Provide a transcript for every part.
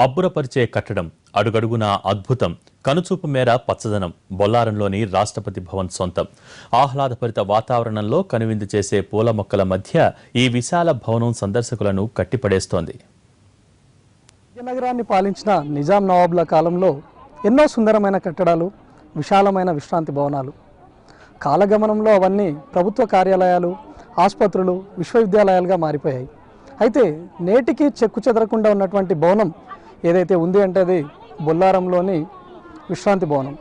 అబ్బురపరిచే కట్టడం, అడుగడుగునా అద్భుతం, కనుచూపు మేర పచ్చదనం బొల్లారంలోని రాష్ట్రపతి భవన్ సొంతం. ఆహ్లాదభరిత వాతావరణంలో కనువిందు చేసే పూల మొక్కల మధ్య ఈ విశాల భవనం సందర్శకులను కట్టిపడేస్తోంది. నగరాన్ని పాలించిన నిజాం నవాబుల కాలంలో ఎన్నో సుందరమైన కట్టడాలు, విశాలమైన విశ్రాంతి భవనాలు. కాలగమనంలో అవన్నీ ప్రభుత్వ కార్యాలయాలు, ఆసుపత్రులు, విశ్వవిద్యాలయాలుగా మారిపోయాయి. అయితే నేటికి చెక్కు చెదరకుండా ఉన్నటువంటి భవనం ఏదైతే ఉంది అంటే అది బొల్లారంలోని విశ్రాంతి భవనం.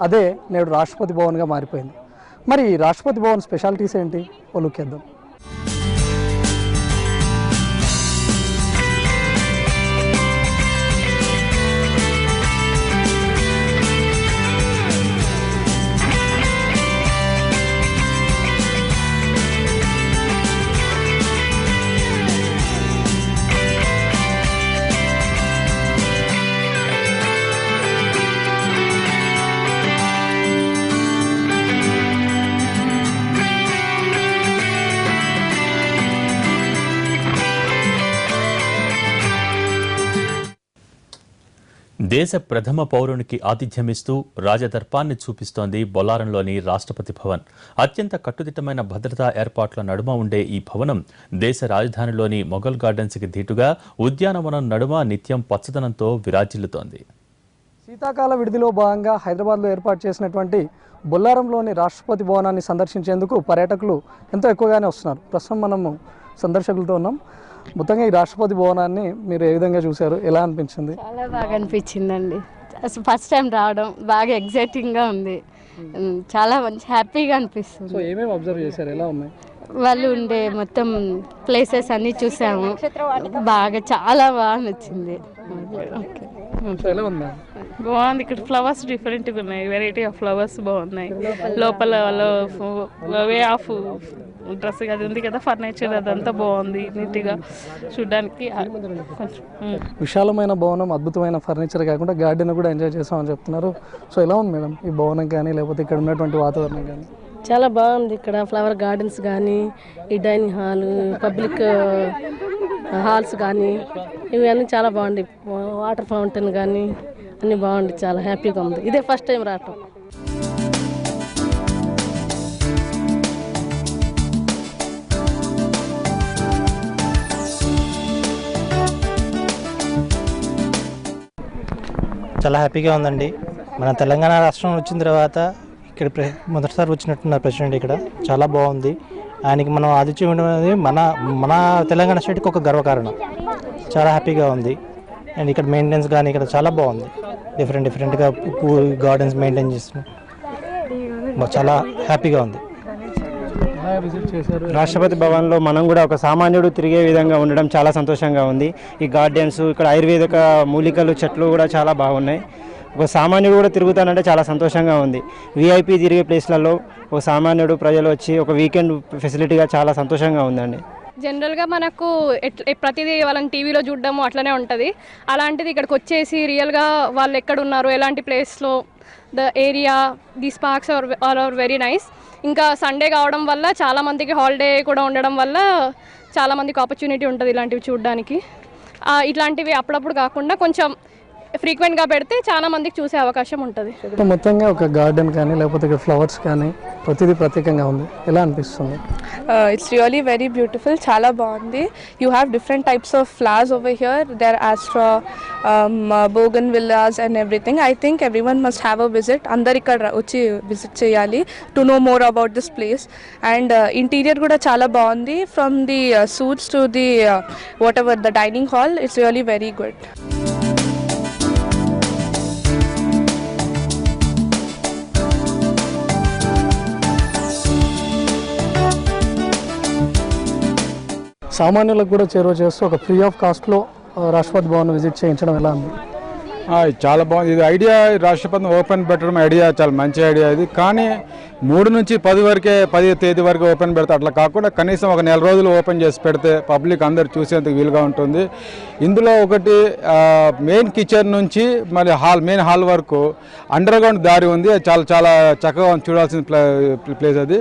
అదే నేడు రాష్ట్రపతి భవన్గా మారిపోయింది. మరి రాష్ట్రపతి భవన్ స్పెషాలిటీస్ ఏంటి ఒలుకేద్దాం. దేశ ప్రథమ పౌరునికి ఆతిథ్యమిస్తూ రాజదర్పాన్ని చూపిస్తోంది బొల్లారంలోని రాష్ట్రపతి భవన్. అత్యంత కట్టుదిట్టమైన భద్రతా ఏర్పాట్ల నడుమ ఉండే ఈ భవనం దేశ రాజధానిలోని మొఘల్ గార్డెన్స్కి ధీటుగా ఉద్యానవనం నడుమ నిత్యం పచ్చదనంతో విరాజిల్లుతోంది. శీతాకాల విడిదిలో భాగంగా హైదరాబాద్లో ఏర్పాటు చేసినటువంటి బొల్లారంలోని రాష్ట్రపతి భవనాన్ని సందర్శించేందుకు పర్యాటకులు ఎంతో ఎక్కువగానే వస్తున్నారు. ప్రస్తుతం మనము సందర్శకులతో ఉన్నాం. మొత్తంగా ఈ రాష్ట్రపతి భవనాన్ని మీరు ఏ విధంగా చూశారు, ఎలా అనిపించింది? చాలా బాగా అనిపించిందండి. ఫస్ట్ టైం రావడం బాగా ఎగ్జైటింగ్గా ఉంది. చాలా మంచి హ్యాపీగా అనిపిస్తుంది. సో ఏమేమి అబ్జర్వ్ చేశారు, ఎలా ఉన్నాయి? వాళ్ళు ఉండే మొత్తం ప్లేసెస్ అన్నీ చూసాము. బాగా చాలా బాగా నచ్చింది. ఎలా ఉందా? బాగుంది. ఇక్కడ ఫ్లవర్స్ డిఫరెంట్గా ఉన్నాయి, వెరైటీ ఆఫ్ ఫ్లవర్స్ బాగున్నాయి. లోపల వే ఆఫ్ డ్రెస్ అది ఉంది కదా, ఫర్నిచర్ అదంతా బాగుంది, నీట్గా చూడడానికి. విశాలమైన భవనం, అద్భుతమైన ఫర్నిచర్ కాకుండా గార్డెన్ కూడా ఎంజాయ్ చేస్తామని చెప్తున్నారు. సో ఎలా ఉంది మేడం ఈ భవనం కానీ లేకపోతే ఇక్కడ ఉన్నటువంటి వాతావరణం కానీ? చాలా బాగుంది. ఇక్కడ ఫ్లవర్ గార్డెన్స్ కానీ, ఈ డైనింగ్ హాల్, పబ్లిక్ హాల్స్ కానీ ఇవన్నీ చాలా బాగుంది. వాటర్ ఫౌంటైన్ కానీ అన్నీ బాగుంది. చాలా హ్యాపీగా ఉంది. ఇదే ఫస్ట్ టైం రావటం. చాలా హ్యాపీగా ఉందండి. మన తెలంగాణ రాష్ట్రం వచ్చిన తర్వాత ఇక్కడ మొదటిసారి వచ్చినట్టున్నారు ప్రెసిడెంట్. ఇక్కడ చాలా బాగుంది. ఆయనకి మనం ఆదిత్యం అనేది మన తెలంగాణ స్టేట్కి ఒక గర్వకారణం. చాలా హ్యాపీగా ఉంది. అండ్ ఇక్కడ మెయింటెనెన్స్ కానీ ఇక్కడ చాలా బాగుంది. డిఫరెంట్గా గార్డెన్స్ మెయింటైన్ చేస్తున్నాం. చాలా హ్యాపీగా ఉంది. రాష్ట్రపతి భవన్లో మనం కూడా ఒక సామాన్యుడు తిరిగే విధంగా ఉండడం చాలా సంతోషంగా ఉంది. ఈ గార్డెన్స్, ఇక్కడ ఆయుర్వేదిక మూలికలు, చెట్లు కూడా చాలా బాగున్నాయి. ఒక సామాన్యుడు కూడా తిరుగుతానంటే చాలా సంతోషంగా ఉంది. విఐపి తిరిగే ప్లేస్లలో ఒక సామాన్యుడు ప్రజలు వచ్చి ఒక వీకెండ్ ఫెసిలిటీగా చాలా సంతోషంగా ఉందండి. జనరల్గా మనకు ప్రతిదీ వాళ్ళని టీవీలో చూడడము అట్లనే ఉంటుంది. అలాంటిది ఇక్కడికి వచ్చేసి రియల్గా వాళ్ళు ఎక్కడున్నారు, ఎలాంటి ప్లేస్లో, the area, these parks are very nice. ఇంకా సండే కావడం వల్ల చాలామందికి హాలిడే కూడా ఉండడం వల్ల చాలామందికి ఆపర్చునిటీ ఉంటుంది ఇలాంటివి చూడడానికి. ఇట్లాంటివి అప్పుడప్పుడు కాకుండా కొంచెం ఫ్రీక్వెంట్గా పెడితే చాలా మందికి చూసే అవకాశం ఉంటుంది. మొత్తంగా ఒక గార్డెన్ కానీ లేకపోతే ఫ్లవర్స్ కానీ ప్రతిదీ ప్రత్యేకంగా ఉంది. ఎలా అనిపిస్తుంది? It's really very beautiful. చాలా బాగుంది. You have different types of flowers over here. There aster, bougainvilleas and everything. I think everyone must have a visit. అందరు ఇక్కడ వచ్చి విజిట్ చేయాలి to know more about this place. And interior కూడా చాలా బాగుంది. From the suits to the whatever the dining hall, it's really very good. సామాన్యులకు కూడా చేరువ చేస్తూ ఒక ఫ్రీ ఆఫ్ కాస్ట్లో రాష్ట్రపతి భవన్ విజిట్ చేయించడం ఎలా ఉంది? చాలా బాగుంది. ఇది ఐడియా, రాష్ట్రపతిని ఓపెన్ పెట్టడం ఐడియా చాలా మంచి ఐడియా ఇది. కానీ 3 నుంచి 10 వరకే, 10వ తేదీ వరకు ఓపెన్ పెడితే అట్లా కాకుండా కనీసం ఒక 4 రోజులు ఓపెన్ చేసి పెడితే పబ్లిక్ అందరు చూసేందుకు వీలుగా ఉంటుంది. ఇందులో ఒకటి మెయిన్ కిచెన్ నుంచి మరి మెయిన్ హాల్ వరకు అండర్ గ్రౌండ్ దారి ఉంది. చాలా చక్కగా చూడాల్సిన ప్లేస్ అది.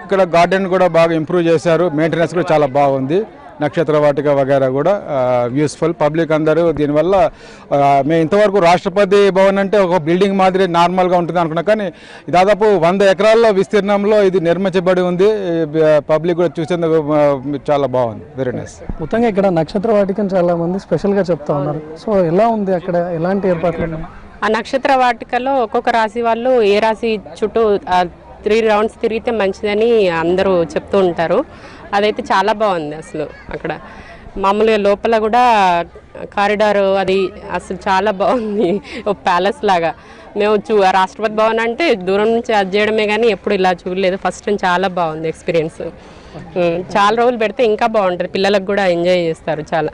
ఇక్కడ గార్డెన్ కూడా బాగా ఇంప్రూవ్ చేశారు. మెయింటెనెన్స్ కూడా చాలా బాగుంది. నక్షత్ర వాటిక వగైరా కూడా యూస్ఫుల్. పబ్లిక్ అందరూ దీనివల్ల మేము ఇంతవరకు రాష్ట్రపతి భవన్ అంటే ఒక బిల్డింగ్ మాదిరి నార్మల్గా ఉంటుంది అనుకున్నా, కానీ దాదాపు 100 ఎకరాల్లో విస్తీర్ణంలో ఇది నిర్మించబడి ఉంది. పబ్లిక్ కూడా చూసేందుకు చాలా బాగుంది. Very nice. మొత్తంగా ఇక్కడ నక్షత్ర వాటికని చాలా మంది స్పెషల్గా చెప్తా ఉన్నారు. సో ఎలా ఉంది అక్కడ, ఎలాంటి ఏర్పాట్లు ఉన్నాయి? ఆ నక్షత్ర వాటికలో ఒక్కొక్క రాశి వాళ్ళు ఏ రాశి చుట్టూ 3 రౌండ్స్ తిరిగితే మంచిదని అందరూ చెప్తూ ఉంటారు. అదైతే చాలా బాగుంది అసలు. అక్కడ మామూలుగా లోపల కూడా కారిడార్ అది అసలు చాలా బాగుంది, ఒక ప్యాలెస్ లాగా. మేము రాష్ట్రపతి భవన్ అంటే దూరం నుంచి అది చేయడమే కానీ ఎప్పుడు ఇలా చూడలేదు. ఫస్ట్ టైం చాలా బాగుంది ఎక్స్పీరియన్స్. చాలా రోజులు పెడితే ఇంకా బాగుంటుంది, పిల్లలకు కూడా ఎంజాయ్ చేస్తారు చాలా.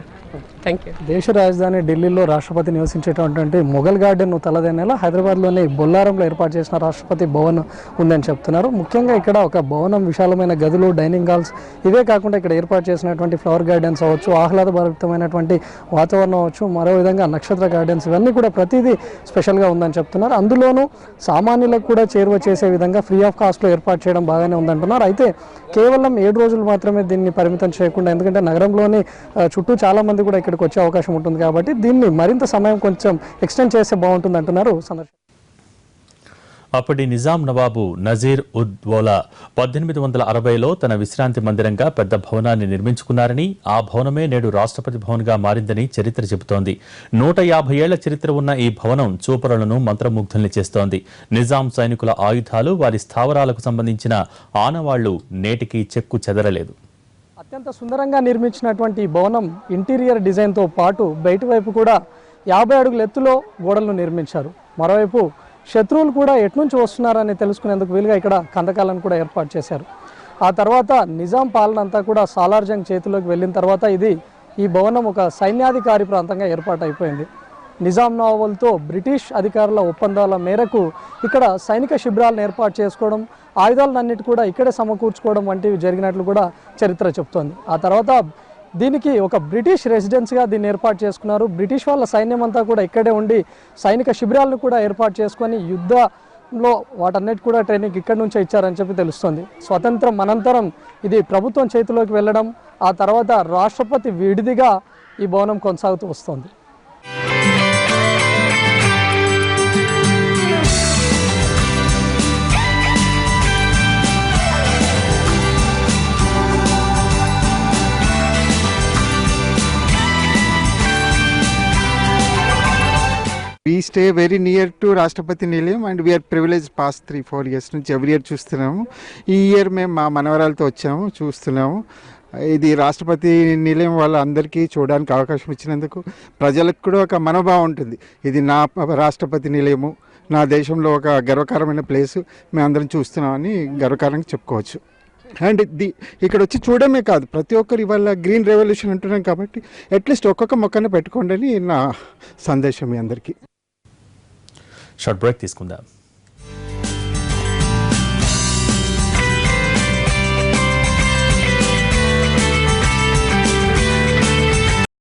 Thank you. దేశ రాజధాని ఢిల్లీలో రాష్ట్రపతి నివసించేటటువంటి మొఘల్ గార్డెన్ తలదెన్నెల హైదరాబాద్లోని బొల్లారంలో ఏర్పాటు చేసిన రాష్ట్రపతి భవన్ ఉందని చెప్తున్నారు. ముఖ్యంగా ఇక్కడ ఒక భవనం, విశాలమైన గదులు, డైనింగ్ హాల్స్, ఇవే కాకుండా ఇక్కడ ఏర్పాటు చేసినటువంటి ఫ్లవర్ గార్డెన్స్ అవ్వచ్చు, ఆహ్లాదభరితమైనటువంటి వాతావరణం అవ్వచ్చు, మరో విధంగా నక్షత్ర గార్డెన్స్, ఇవన్నీ కూడా ప్రతిదీ స్పెషల్గా ఉందని చెప్తున్నారు. అందులోనూ సామాన్యులకు కూడా చేరువ చేసే విధంగా ఫ్రీ ఆఫ్ కాస్ట్లో ఏర్పాటు చేయడం బాగానే ఉందంటున్నారు. అయితే కేవలం 7 రోజులు మాత్రమే దీన్ని పరిమితం చేయకుండా, ఎందుకంటే నగరంలోని చుట్టూ చాలామంది కూడా ఇక్కడికి వచ్చే అవకాశం ఉంటుంది కాబట్టి దీన్ని మరింత సమయం కొంచెం ఎక్స్టెండ్ చేస్తే బాగుంటుంది అంటున్నారు సందర్శకులు. అప్పటి నిజాం నవాబు నజీర్ ఉద్ దౌలా 1860లో తన విశ్రాంతి మందిరంగా పెద్ద భవనాన్ని నిర్మించుకున్నారని, ఆ భవనమే నేడు రాష్ట్రపతి భవన్గా మారిందని చరిత్ర చెబుతోంది. 150 ఏళ్ల చరిత్ర ఉన్న ఈ భవనం చూపరులను మంత్రముగ్ధుల్ని చేస్తోంది. నిజాం సైనికుల ఆయుధాలు, వారి స్థావరాలకు సంబంధించిన ఆనవాళ్లు నేటికి చెక్కు చెదరలేదు. అత్యంత సుందరంగా నిర్మించినటువంటి ఈ భవనం ఇంటీరియర్ డిజైన్తో పాటు బయట వైపు కూడా 50 అడుగుల ఎత్తులో గోడలను నిర్మించారు. మరోవైపు శత్రువులు కూడా ఎట్నుంచి వస్తున్నారని తెలుసుకునేందుకు వీలుగా ఇక్కడ కందకాలను కూడా ఏర్పాటు చేశారు. ఆ తర్వాత నిజాం పాలన అంతా కూడా సాలార్ జంగ్ చేతిలోకి వెళ్ళిన తర్వాత ఈ భవనం ఒక సైన్యాధికారి ప్రాంతంగా ఏర్పాటు అయిపోయింది. నిజాం నవాబులతో బ్రిటిష్ అధికారుల ఒప్పందాల మేరకు ఇక్కడ సైనిక శిబిరాలను ఏర్పాటు చేసుకోవడం, ఆయుధాలన్నిటి కూడా ఇక్కడే సమకూర్చుకోవడం వంటివి జరిగినట్లు కూడా చరిత్ర చెప్తోంది. ఆ తర్వాత దీనికి ఒక బ్రిటిష్ రెసిడెన్సీగా దీన్ని ఏర్పాటు చేసుకున్నారు. బ్రిటిష్ వాళ్ళ సైన్యం అంతా కూడా ఇక్కడే ఉండి సైనిక శిబిరాలను కూడా ఏర్పాటు చేసుకొని యుద్ధంలో వాటన్నిటి కూడా ట్రైనింగ్ ఇక్కడ నుంచే ఇచ్చారని చెప్పి తెలుస్తుంది. స్వతంత్రం అనంతరం ఇది ప్రభుత్వం చేతిలోకి వెళ్ళడం, ఆ తర్వాత రాష్ట్రపతి విడిదిగా ఈ భవనం కొనసాగుతూ వస్తుంది. We stay very near to Rashtrapati Nilayam and we are privileged past 3-4 years నుంచి ఎవ్రీ ఇయర్ చూస్తున్నాము. ఈ ఇయర్ మేము మా మనవరాలతో వచ్చాము, చూస్తున్నాము. ఇది రాష్ట్రపతి నిలయం వాళ్ళందరికీ చూడడానికి అవకాశం ఇచ్చినందుకు ప్రజలకు కూడా ఒక మనోభావం ఉంటుంది. ఇది నా రాష్ట్రపతి నిలయము, నా దేశంలో ఒక గర్వకారమైన ప్లేసు మేము అందరం చూస్తున్నామని గర్వకారంగా చెప్పుకోవచ్చు. అండ్ ఇక్కడ వచ్చి చూడమే కాదు, ప్రతి ఒక్కరు ఇవాళ గ్రీన్ రెవల్యూషన్ అంటున్నాం కాబట్టి అట్లీస్ట్ ఒక్కొక్క మొక్కను పెట్టుకోండి అని నా సందేశం మీ అందరికీ. షార్ట్ బ్రేక్ తీసుకుందాం.